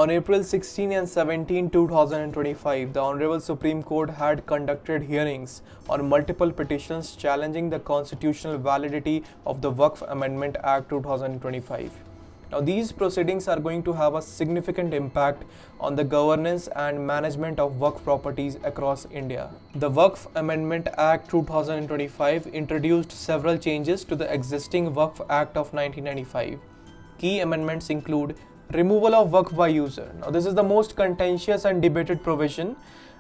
On April 16 and 17, 2025, the Honorable Supreme Court had conducted hearings on multiple petitions challenging the constitutional validity of the Waqf Amendment Act 2025. Now, these proceedings are going to have a significant impact on the governance and management of Waqf properties across India. The Waqf Amendment Act 2025 introduced several changes to the existing Waqf Act of 1995. Key amendments include removal of Waqf by user. Now, this is the most contentious and debated provision.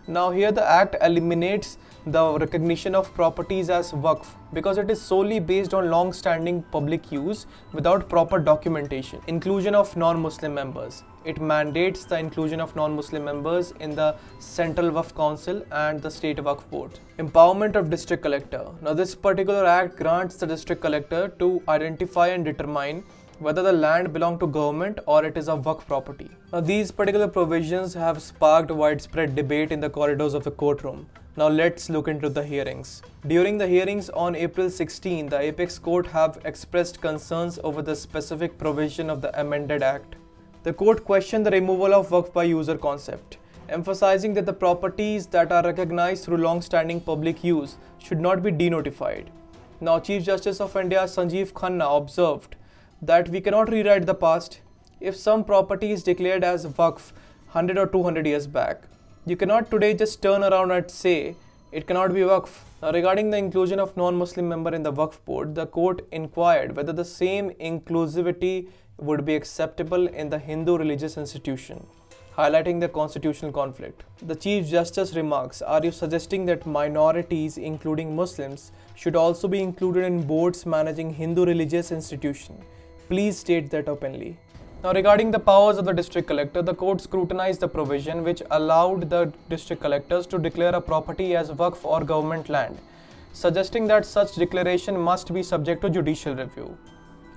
Now, here the Act eliminates the recognition of properties as Waqf because it is solely based on long-standing public use without proper documentation. Inclusion of non-Muslim members. It mandates the inclusion of non-Muslim members in the Central Waqf Council and the State Waqf Board. Empowerment of District Collector. Now, this particular Act grants the District Collector to identify and determine whether the land belongs to government or it is a Waqf property. Now, these particular provisions have sparked widespread debate in the corridors of the courtroom. Now, let's look into the hearings. During the hearings on April 16, the Apex Court have expressed concerns over the specific provision of the amended Act. The court questioned the removal of Waqf by user concept, emphasizing that the properties that are recognized through long-standing public use should not be denotified. Now, Chief Justice of India Sanjeev Khanna observed that we cannot rewrite the past. If some property is declared as Waqf 100 or 200 years back, you cannot today just turn around and say it cannot be Waqf. Now, regarding the inclusion of non-Muslim member in the Waqf board, the court inquired whether the same inclusivity would be acceptable in the Hindu religious institution, highlighting the constitutional conflict. The Chief Justice remarks, "Are you suggesting that minorities, including Muslims, should also be included in boards managing Hindu religious institution? Please state that openly." Now, regarding the powers of the district collector, the court scrutinized the provision which allowed the district collectors to declare a property as Waqf or government land, suggesting that such declaration must be subject to judicial review.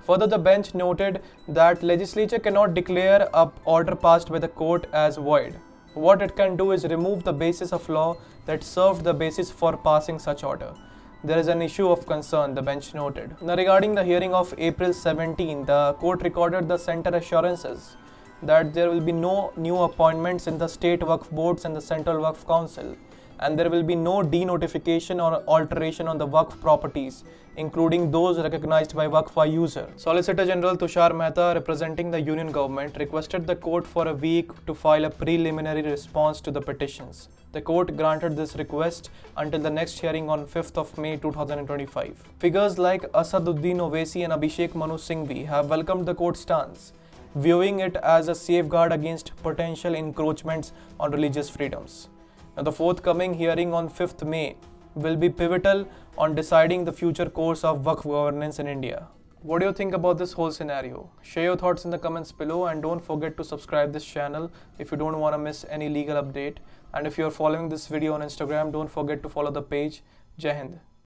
Further, the bench noted that legislature cannot declare an order passed by the court as void. What it can do is remove the basis of law that served the basis for passing such order. There is an issue of concern, the bench noted. Now, regarding the hearing of April 17, the court recorded the center assurances that there will be no new appointments in the state Waqf boards and the central Waqf council, and there will be no denotification or alteration on the Waqf properties, including those recognized by Waqf by user. Solicitor General Tushar Mehta, representing the Union government, requested the court for a week to file a preliminary response to the petitions. The court granted this request until the next hearing on 5th of May 2025. Figures like Asaduddin Owaisi and Abhishek Manu Singhvi have welcomed the court's stance, viewing it as a safeguard against potential encroachments on religious freedoms. Now, the forthcoming hearing on 5th May will be pivotal on deciding the future course of Waqf governance in India. What do you think about this whole scenario? Share your thoughts in the comments below, and don't forget to subscribe this channel if you don't want to miss any legal update. And if you are following this video on Instagram, don't forget to follow the page. Jai Hind.